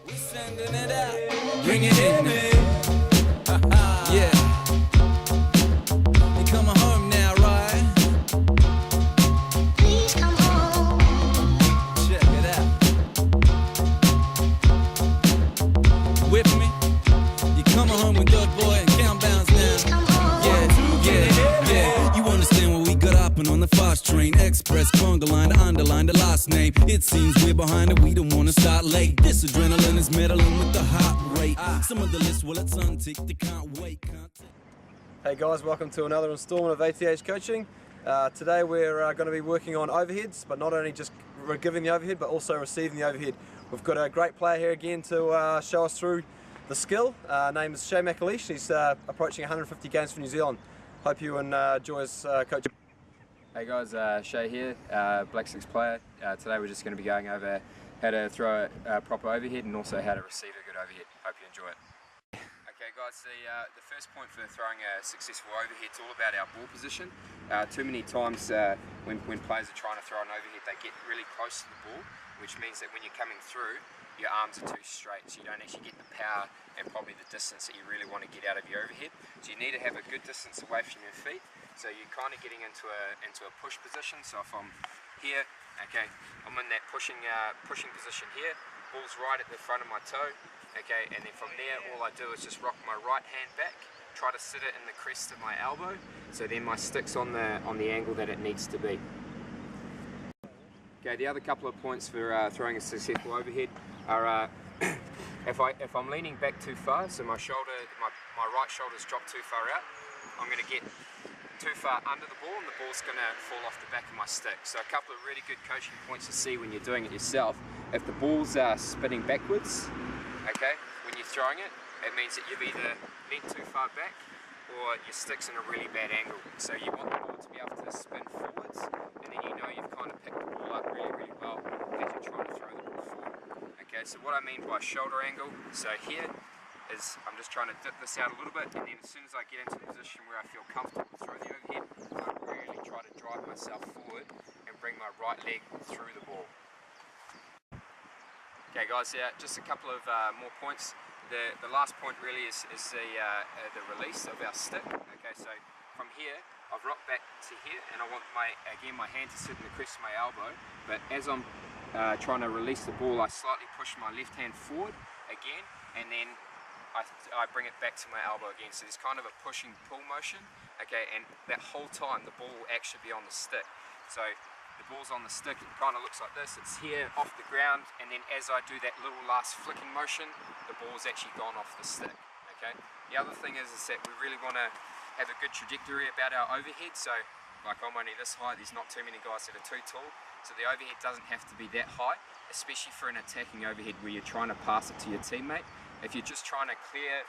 We sending it out. Bring it in, man. Yeah. You coming home now, right? Please come home. Check it out. With me? You coming home with Doug Boy and Countbounds Please now. come home. Yeah. You understand what we got hopping on the fast train. Express, conga line, to underline the last name. It seems we're behind it, we don't wanna start late. This adrenaline is meddling with the heart rate. Some of the list, well, it's unticked, they can't wait. Hey guys, welcome to another instalment of ATH Coaching. Today we're going to be working on overheads, but not only just giving the overhead, but also receiving the overhead. We've got a great player here again to show us through the skill. Name is Shay McAleish. He's approaching 150 games for New Zealand. Hope you enjoy his coaching. Hey guys, Shay here, Black Six player. Today we're just going to be going over how to throw a proper overhead and also how to receive a good overhead. Hope you enjoy it. Okay guys, the first point for throwing a successful overhead is all about our ball position. Too many times when players are trying to throw an overhead, they get really close to the ball, which means that when you're coming through, your arms are too straight, so you don't actually get the power and probably the distance that you really want to get out of your overhead. So you need to have a good distance away from your feet. So you're kind of getting into a push position. So if I'm here, okay, I'm in that pushing position here. Ball's right at the front of my toe, okay, and then from there all I do is just rock my right hand back, try to sit it in the crest of my elbow, so then my stick's on the angle that it needs to be. Okay, the other couple of points for throwing a successful overhead are if I'm leaning back too far, so my right shoulder's dropped too far out, I'm going to get too far under the ball and the ball's going to fall off the back of my stick. So a couple of really good coaching points to see when you're doing it yourself. If the ball's spinning backwards, okay, when you're throwing it, it means that you've either leaned too far back or your stick's in a really bad angle. So you want the ball to be able to spin forwards, and then you know you've kind of picked the ball up really, really well as you're trying to throw the ball forward. Okay, so what I mean by shoulder angle, so here is I'm just trying to dip this out a little bit, and then as soon as I get into a position where I feel comfortable to throw the overhead, I really try to drive myself forward and bring my right leg through the ball. Okay guys, just a couple of more points. The last point really is the release of our stick. Okay, so from here, I've rocked back to here, and I want my hand to sit in the crest of my elbow, but as I'm trying to release the ball, I slightly push my left hand forward again, and then I bring it back to my elbow again. So there's kind of a pushing pull motion, okay, and that whole time the ball will actually be on the stick. So the ball's on the stick, it kind of looks like this, it's here off the ground, and then as I do that little last flicking motion, the ball's actually gone off the stick, okay. The other thing is that we really want to have a good trajectory about our overhead. So like I'm only this high, there's not too many guys that are too tall, so the overhead doesn't have to be that high, especially for an attacking overhead where you're trying to pass it to your teammate. If you're just trying to clear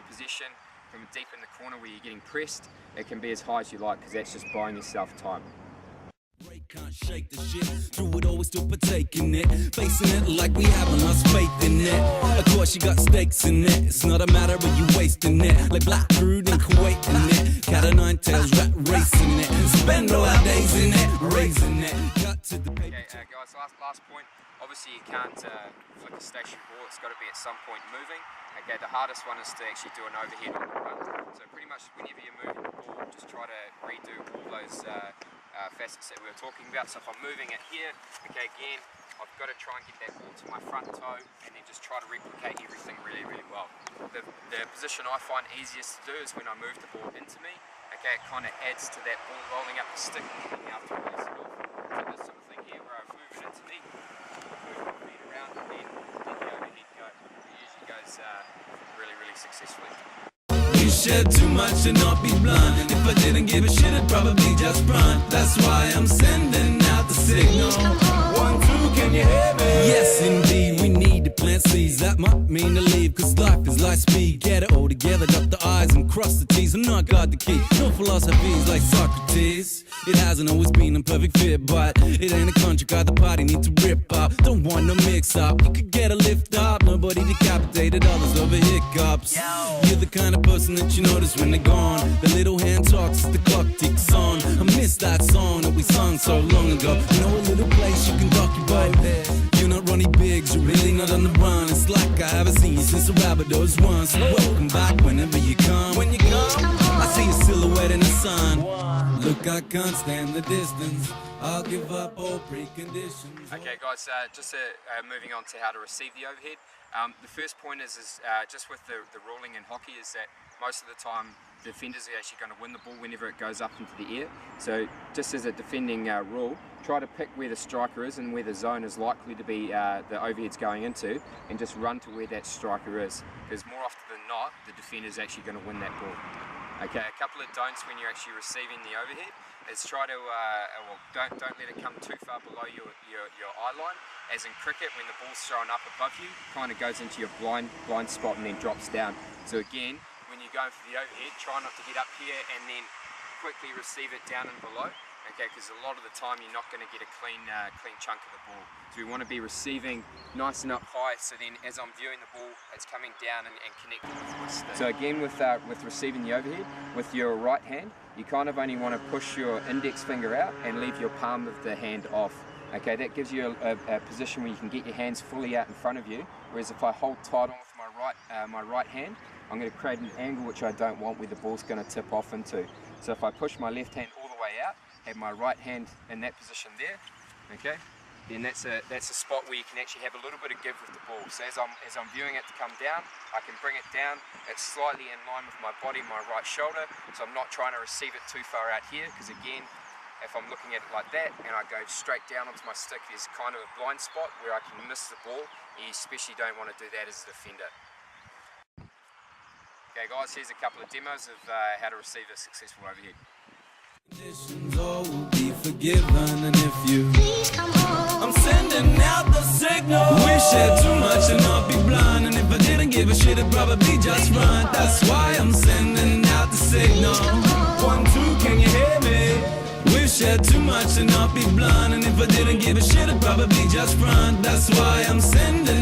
possession from deep in the corner where you're getting pressed, it can be as high as you like, because that's just buying yourself time. Can't shake the shit, through it always still partaking it, facing it like we haven't lost faith in it. Of course you got stakes in it, it's not a matter of you wasting it, like Black Crude in Kuwait in it, cat of nine tails, rat racing it, spend all our days in it, raising it, cut to the paper. Okay guys, last point, obviously you can't flick a station ball, it's got to be at some point moving. Okay, the hardest one is to actually do an overhead on the run, so pretty much whenever you're moving the ball, just try to redo all those facets that we were talking about. So if I'm moving it here, okay, again, I've got to try and get that ball to my front toe and then just try to replicate everything really, really well. The position I find easiest to do is when I move the ball into me, okay, it kind of adds to that ball rolling up the stick and then after release it off. So this sort of thing here where I move it into me, move my feet around, and then let the overhead go. It usually goes really, really successfully. You shed too much and not be blind. If I didn't give a shit, I'd probably just run. That's why I'm sending out the signal. 1, 2, can you hear me? Yes, indeed, we need to plant seeds. That might mean to leave, cause life is light speed. Get it all together, dot the I's and cross the T's. I'm not got the key, no philosophies like Socrates. It hasn't always been a perfect fit, but it ain't a country car the party need to rip up. Don't want no mix up, you could get a lift up. Nobody decapitated, others over hiccups. You're the kind of person that you notice when they're gone. The little hand talks as the clock ticks on. I miss that song that we sung so long ago. You know a little place you can dock your boat. You're not Ronnie Biggs, you're really not on the run. It's like I haven't seen you since the Rabbitohs once. So welcome back whenever you come. When you come, I see a silhouette in the sun. Look, I can't stand the distance. I'll give up all preconditions. Okay guys, just moving on to how to receive the overhead. The first point is just with the ruling in hockey is that most of the time the defenders are actually going to win the ball whenever it goes up into the air. So just as a defending rule, try to pick where the striker is and where the zone is likely to be the overhead's going into, and just run to where that striker is, because more often than not the defender is actually going to win that ball. Okay, a couple of don'ts when you're actually receiving the overhead is try to, don't let it come too far below your eye line. As in cricket, when the ball's thrown up above you, kind of goes into your blind spot and then drops down. So again, when you're going for the overhead, try not to get up here and then quickly receive it down and below. Okay, because a lot of the time you're not going to get a clean chunk of the ball. So we want to be receiving nice and up high, so then as I'm viewing the ball, it's coming down and connecting with my stick. So again, with receiving the overhead, with your right hand, you kind of only want to push your index finger out and leave your palm of the hand off. Okay, that gives you a position where you can get your hands fully out in front of you, whereas if I hold tight on with my right hand, I'm going to create an angle which I don't want, where the ball's going to tip off into. So if I push my left hand all the way out, have my right hand in that position there, okay, then that's a spot where you can actually have a little bit of give with the ball. So as I'm viewing it to come down, I can bring it down. It's slightly in line with my body, my right shoulder, so I'm not trying to receive it too far out here, because again, if I'm looking at it like that and I go straight down onto my stick, there's kind of a blind spot where I can miss the ball. You especially don't want to do that as a defender. Okay guys, here's a couple of demos of how to receive a successful overhead. Conditions all will be forgiven, and if you please come home, I'm sending out the signal. We shared too much and I'll be blind, and if I didn't give a shit, it'd probably just run. That's why I'm sending out the signal. 1, 2, can you hear me? We've shared too much and I'll be blind, and if I didn't give a shit, it'd probably just run. That's why I'm sending